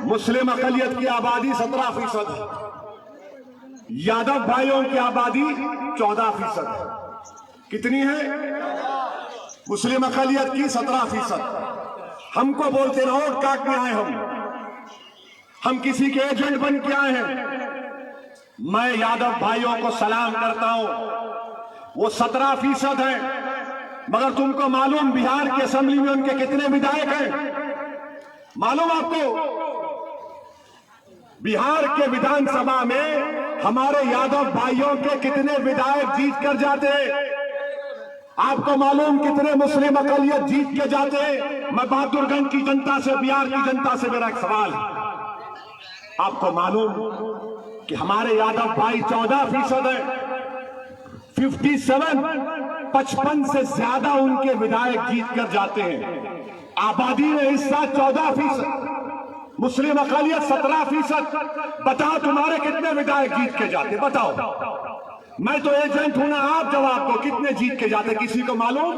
मुस्लिम अकलियत की आबादी 17% है, यादव भाइयों की आबादी 14% है। कितनी है? मुस्लिम अकलियत की 17%। हमको बोलते रहो वोट काटने आए हम किसी के एजेंट बन के आए हैं। मैं यादव भाइयों को सलाम करता हूं, वो 17% है, मगर तुमको मालूम बिहार की असेंबली में उनके कितने विधायक हैं? मालूम आपको? बिहार के विधानसभा में हमारे यादव भाइयों के कितने विधायक जीत कर जाते हैं? आपको मालूम कितने मुस्लिम अकलियत जीत के जाते हैं? मैं बहादुरगंज की जनता से, बिहार की जनता से मेरा एक सवाल है, आपको मालूम कि हमारे यादव भाई 14% है, 55 से ज्यादा उनके विधायक जीत कर जाते हैं। आबादी में हिस्सा 14%, मुस्लिम अकलियत 17%। बताओ तुम्हारे कितने विधायक जीत के जाते? बताओ। मैं तो एजेंट हूं ना, आप जवाब दो, कितने जीत के जाते? किसी को मालूम?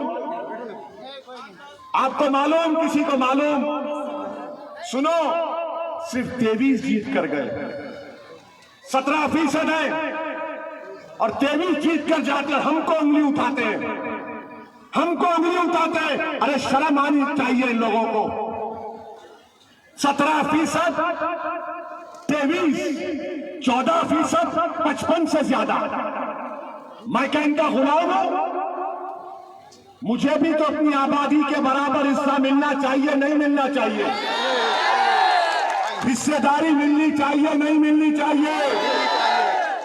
आपको मालूम? किसी को मालूम? सुनो, सिर्फ 23 जीत कर गए। 17% है और 23 जीत कर जाते, हमको उंगली उठाते हैं, हमको उंगली उठाते हैं। अरे शर्म आनी चाहिए इन लोगों को। 17%, 23, 14%, 55 से ज्यादा। मैं क्या इनका गुलाम हूं? मुझे भी तो अपनी आबादी के बराबर हिस्सा मिलना चाहिए, नहीं मिलना चाहिए? हिस्सेदारी मिलनी चाहिए, नहीं मिलनी चाहिए?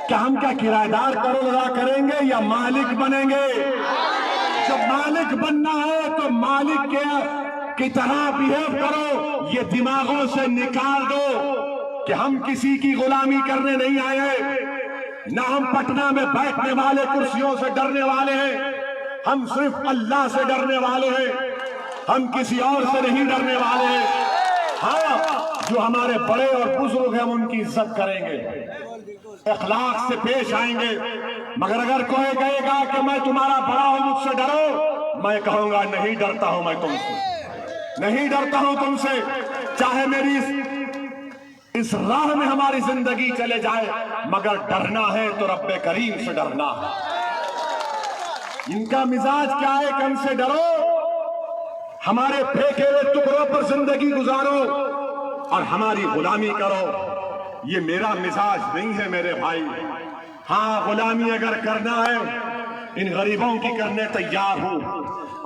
क्या हम क्या किराएदार करोड़ अदा करेंगे या मालिक बनेंगे? जब मालिक बनना है तो मालिक की तरह बिहेव करो। ये दिमागों से निकाल दो कि हम किसी की गुलामी करने नहीं आए हैं, ना हम पटना में बैठने वाले कुर्सियों से डरने वाले हैं। हम सिर्फ अल्लाह से डरने वाले हैं, हम किसी और से नहीं डरने वाले हैं। हाँ, जो हमारे बड़े और बुजुर्ग हैं उनकी इज्जत करेंगे, अखलाक से पेश आएंगे। मगर अगर कोई कहेगा कि मैं तुम्हारा बड़ा हूं, मुझसे डरो, मैं कहूंगा नहीं डरता हूं, मैं तुमसे नहीं डरता हूं तुमसे। चाहे मेरी इस राह में हमारी जिंदगी चले जाए, मगर डरना है तो रब्बे करीम से डरना है। इनका मिजाज क्या है कि हमसे डरो, हमारे फेंके हुए टुकड़ों पर जिंदगी गुजारो और हमारी गुलामी करो। ये मेरा मिजाज नहीं है मेरे भाई। हाँ, गुलामी अगर करना है, इन गरीबों की करने तैयार हूं।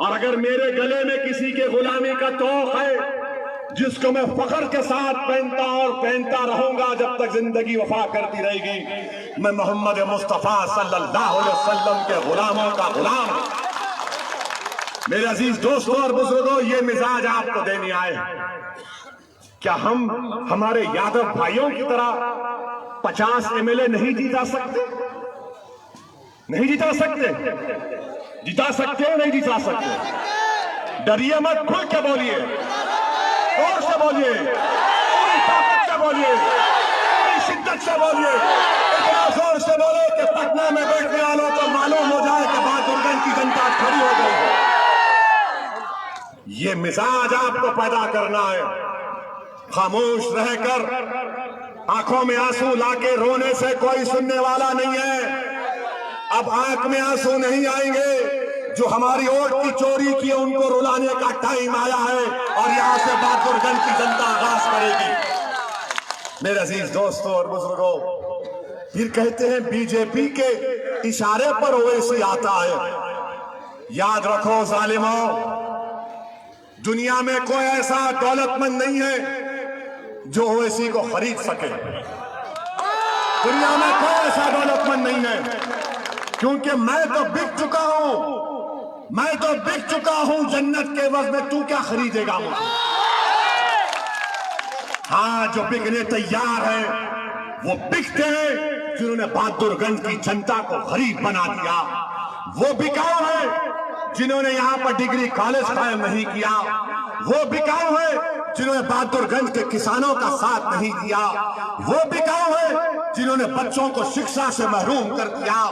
और अगर मेरे गले में किसी के गुलामी का तोख है, जिसको मैं फख्र के साथ पहनता और पहनता रहूंगा जब तक जिंदगी वफा करती रहेगी, मैं मोहम्मद मुस्तफा सल्लल्लाहु अलैहि वसल्लम के गुलामों का गुलाम। मेरे अजीज दोस्तों और बुजुर्गों, ये मिजाज आपको देने आए। क्या हम हमारे यादव भाइयों की तरह 50 MLA नहीं जीता सकते? नहीं जिता सकते? जिता सकते हो, नहीं जिता सकते? डरिए मत, खुल के बोलिए, जोर से बोलिए, पूरी ताकत से बोलिए, पूरी शिद्दत से बोलिए, इतना जोर से बोले कि पटना में बैठने वालों को मालूम हो जाए कि बहादुरगंज की जनता खड़ी हो गई है। ये मिजाज आपको पैदा करना है। खामोश रहकर आंखों में आंसू लाके रोने से कोई सुनने वाला नहीं है। अब आंख में आंसू नहीं आएंगे। जो हमारी वोट की चोरी की, उनको रुलाने का टाइम आया है और यहां से बहादुरगंज की जनता आगाज करेगी। मेरे अजीज दोस्तों और बुजुर्गों, फिर कहते हैं बीजेपी के इशारे पर ओवैसी आता है। याद रखो जालिमों, दुनिया में कोई ऐसा दौलतमंद नहीं है जो ओवैसी को खरीद सके। दुनिया में कोई ऐसा दौलतमंद नहीं है, क्योंकि मैं तो बिक चुका हूं, मैं तो बिक चुका हूं जन्नत के वक्त में। तू क्या खरीदेगा मुझे? हाँ, जो बिकने तैयार है वो बिकते हैं जिन्होंने बहादुरगंज की जनता को गरीब बना दिया। वो बिकाऊ है जिन्होंने यहां पर डिग्री कॉलेज कायम नहीं किया। वो बिकाऊ है जिन्होंने बहादुरगंज के किसानों का साथ नहीं दिया। वो बिकाऊ है जिन्होंने बच्चों को शिक्षा से महरूम कर दिया।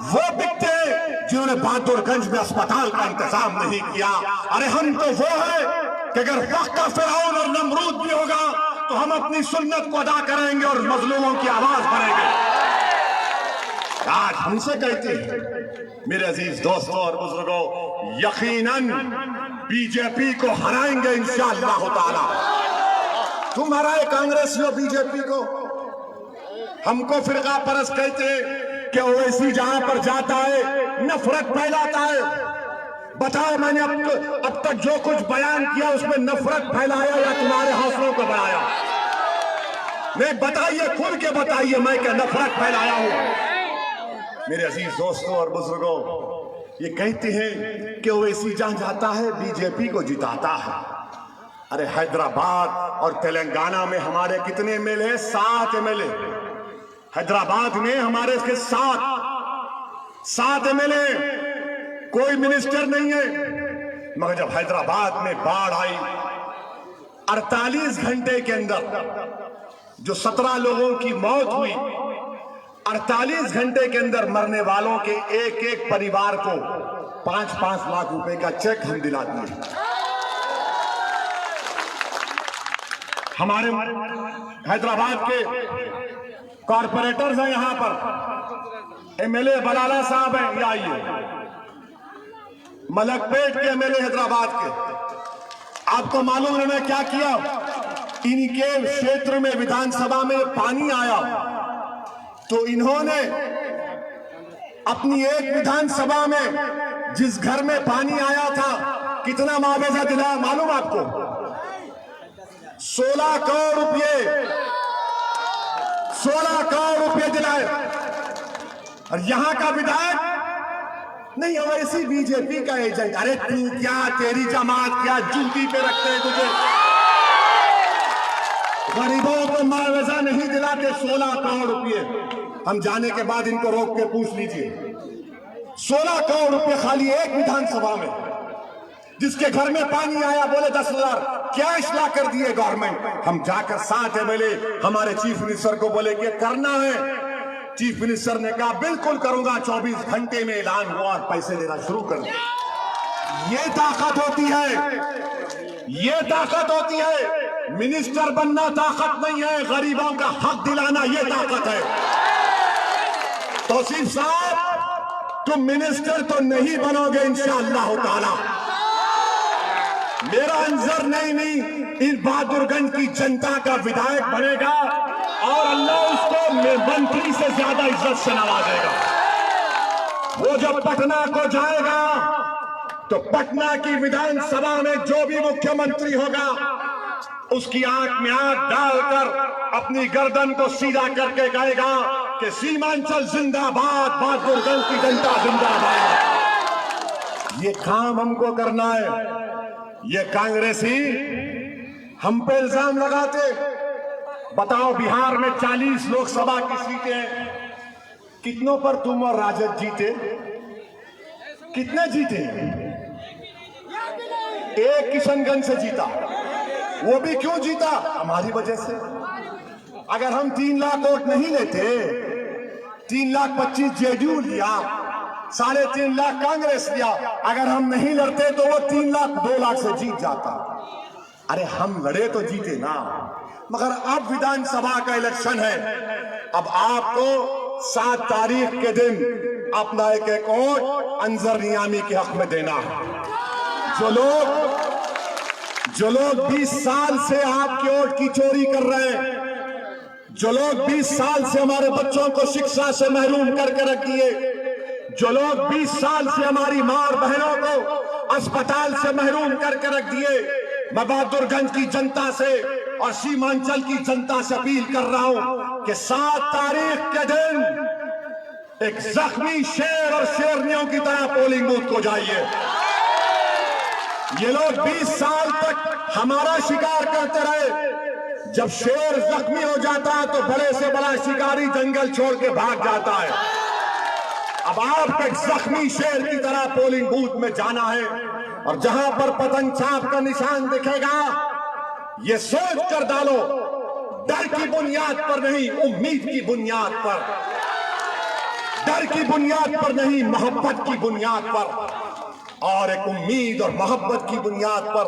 वो बिकते हैं जिन्होंने बहादुरगंज में अस्पताल का इंतजाम नहीं किया। अरे हम तो वो है कि अगर वक्त का फिरौन और नमरूद भी होगा तो हम अपनी सुन्नत को अदा करेंगे और मजलूमों की आवाज बनेंगे। आज हमसे कहते हैं मेरे अजीज दोस्तों और बुजुर्गों, यकीनन बीजेपी को हराएंगे इंशाअल्लाह ताला। तुम हराए कांग्रेसियों बीजेपी को। हमको फिरका परस्त कहते हैं कि ओवैसी जहां पर जाता है नफरत फैलाता है। बताओ मैंने अब तक जो कुछ बयान किया उसमें नफरत फैलाया या तुम्हारे हौसलों को बढ़ाया? नहीं, बताइए, खुल के बताइए मैं क्या नफरत फैलाया हूं? मेरे अजीज दोस्तों और बुजुर्गों, ये कहते हैं कि ओवैसी जहां जाता है बीजेपी को जिताता है। अरे हैदराबाद और तेलंगाना में हमारे कितने एमएलए? 7 एमएलए। हैदराबाद में हमारे इसके 7 एमएलए, कोई मिनिस्टर नहीं है। मगर जब हैदराबाद में बाढ़ आई, 48 घंटे के अंदर जो 17 लोगों की मौत हुई, 48 घंटे के अंदर मरने वालों के एक एक परिवार को 5-5 लाख रुपए का चेक हम दिला दिए। हमारे हैदराबाद के कॉर्पोरेटर्स हैं, यहां पर एमएलए बलाला साहब हैं, ये आइए, मलकपेट के एमएलए हैदराबाद के। आपको मालूम है उन्होंने क्या किया? इनके क्षेत्र में विधानसभा में पानी आया तो इन्होंने अपनी एक विधानसभा में जिस घर में पानी आया था कितना मुआवजा दिलाया मालूम आपको? 16 करोड़ रुपए, 16 करोड़ रुपए दिलाए। और यहां का विधायक नहीं, वैसी बीजेपी का एजेंट। अरे तू क्या, तेरी जमात क्या, जूती पे रखते हैं तुझे। गरीबों को मुआवजा नहीं दिलाते। 16 करोड़ रुपए हम जाने के बाद इनको रोक के पूछ लीजिए। 16 करोड़ रुपए खाली एक विधानसभा में। जिसके घर में पानी आया बोले 10,000 कैश ला कर दिए गवर्नमेंट। हम जाकर 7 एमएलए हमारे चीफ मिनिस्टर को बोले कि करना है। चीफ मिनिस्टर ने कहा बिल्कुल करूंगा। 24 घंटे में ऐलान हुआ और पैसे देना शुरू कर दिए। ये ताकत होती है, ये ताकत होती है। मिनिस्टर बनना ताकत नहीं है, गरीबों का हक दिलाना ये ताकत है। तौसीफ साहब, तुम मिनिस्टर तो नहीं बनोगे इंशाअल्लाह ताला। मेरा अंजर नहीं, इस बहादुरगंज की जनता का विधायक बनेगा और अल्लाह उसको मंत्री से ज्यादा इज्जत से नवाजेगा। वो जब पटना को जाएगा तो पटना की विधानसभा में जो भी मुख्यमंत्री होगा उसकी आंख में आंख डालकर अपनी गर्दन को सीधा करके कहेगा कि सीमांचल जिंदाबाद, बहादुरगंज की जनता जिंदाबाद। ये काम हमको करना है। ये कांग्रेसी हम पे इल्जाम लगाते। बताओ, बिहार में 40 लोकसभा की सीटें, कितनों पर तुम और राजद जीते? कितने जीते? एक किशनगंज से जीता। वो भी क्यों जीता? हमारी वजह से। अगर हम 3 लाख वोट नहीं लेते, 3,25,000 जेडीयू लिया, 3.5 लाख कांग्रेस लिया, अगर हम नहीं लड़ते तो वो 3 लाख 2 लाख से जीत जाता। अरे हम लड़े तो जीते ना। मगर अब विधानसभा का इलेक्शन है। अब आपको 7 तारीख के दिन अपना एक वोट अंजर नियामी के हक में देना है। जो लोग 20 साल से आपके वोट की चोरी कर रहे हैं, जो लोग 20 साल से हमारे बच्चों को शिक्षा से महरूम करके रख दिए, जो लोग 20 साल से हमारी मां और बहनों को अस्पताल से महरूम करके रख दिए, मैं बहादुरगंज की जनता से और सीमांचल की जनता से अपील कर रहा हूं कि 7 तारीख के दिन एक जख्मी शेर और शेरनियों की तरह पोलिंग बूथ को जाइए। ये लोग 20 साल तक हमारा शिकार करते रहे। जब शेर जख्मी हो जाता है तो बड़े से बड़ा शिकारी जंगल छोड़ के भाग जाता है। अब आप एक जख्मी शेर की तरह पोलिंग बूथ में जाना है और जहां पर पतंग छाप का निशान दिखेगा, ये सोच कर डालो, डर की बुनियाद पर नहीं, उम्मीद की बुनियाद पर, डर की बुनियाद पर नहीं, मोहब्बत की बुनियाद पर। और एक उम्मीद और मोहब्बत की बुनियाद पर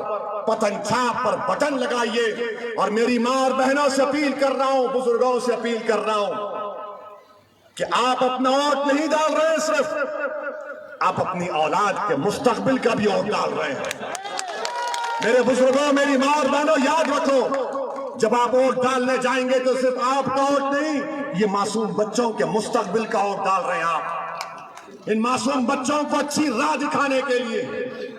पतन छाप पर बटन लगाइए। और मेरी मां और बहनों से अपील कर रहा हूं, बुजुर्गों से अपील कर रहा हूं कि आप अपना वोट नहीं डाल रहे हैं, सिर्फ आप अपनी औलाद के मुस्तकबिल का भी वोट डाल रहे हैं। मेरे बुजुर्गों, मेरी मां और बहनों, याद रखो, जब आप वोट डालने जाएंगे तो सिर्फ आपका वोट नहीं, ये मासूम बच्चों के मुस्तकबिल का वोट डाल रहे हैं आप, इन मासूम बच्चों को अच्छी राह दिखाने के लिए।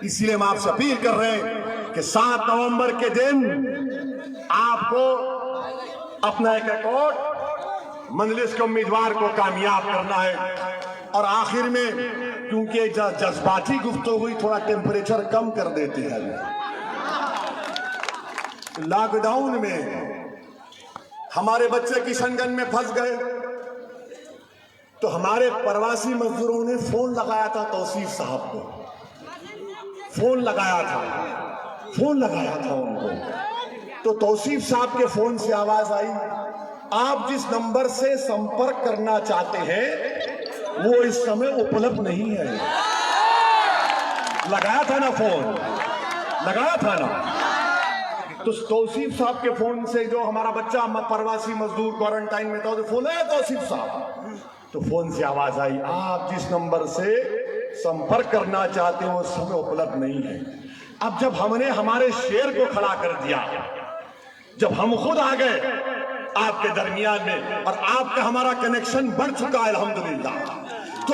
इसलिए हम आपसे अपील कर रहे हैं कि 7 नवंबर के दिन आपको अपना एक वोट मजलिस के उम्मीदवार को कामयाब करना है। और आखिर में, क्योंकि जज्बाती गुफ्तगू हुई, थोड़ा टेम्परेचर कम कर देते हैं। लॉकडाउन में हमारे बच्चे किशनगंज में फंस गए तो हमारे प्रवासी मजदूरों ने फोन लगाया था तौसीफ साहब को, फोन लगाया था उनको। तो तौसीफ साहब के फोन से आवाज आई, आप जिस नंबर से संपर्क करना चाहते हैं वो इस समय उपलब्ध नहीं है। लगाया था ना फोन, लगाया था ना। तो तौसीफ साहब के फोन से, जो हमारा बच्चा प्रवासी मजदूर क्वारंटाइन में था, फोन आया तौसीफ साहब, तो फोन से आवाज आई, आप जिस नंबर से संपर्क करना चाहते हो उस समय उपलब्ध नहीं है। अब जब हमने हमारे शेर को खड़ा कर दिया, जब हम खुद आ गए आपके दरमियान में और आपका हमारा कनेक्शन बढ़ चुका है अल्हम्दुलिल्लाह, तो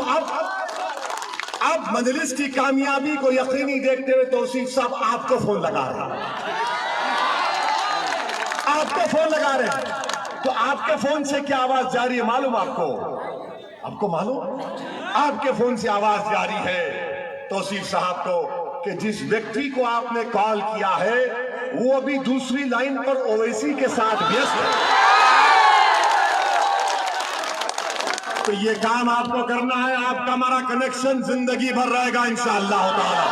अब मजलिस की कामयाबी को यकीनी देखते हुए तौसीफ साहब आपको फोन लगा रहे हैं, आपको फोन लगा रहे हैं। तो आपके फोन से क्या आवाज जारी है मालूम आपको मालूम? आपके फोन से आवाज जारी है तौसीफ साहब को कि जिस व्यक्ति को आपने कॉल किया है वो अभी दूसरी लाइन पर ओवैसी के साथ व्यस्त है। तो ये काम आपको करना है, आपका हमारा कनेक्शन जिंदगी भर रहेगा इंशाअल्लाह ताला।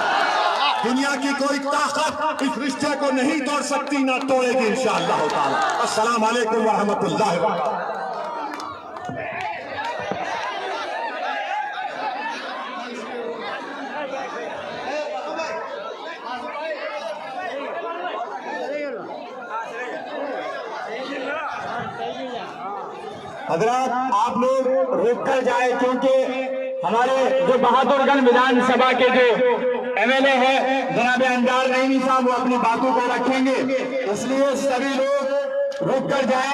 दुनिया की कोई ताकत इस रिश्ते को नहीं तोड़ सकती, ना तोड़ेगी इंशाअल्लाह ताला। अस्सलाम वालेकुम व रहमतुल्लाहि व बरकातहू। हजरात, आप लोग रुक कर जाए, क्योंकि हमारे जो बहादुरगंज विधानसभा के जो एमएलए है जनाब अंजार नईमी साहब, वो अपनी बातों को रखेंगे, इसलिए सभी लोग रुक कर जाए।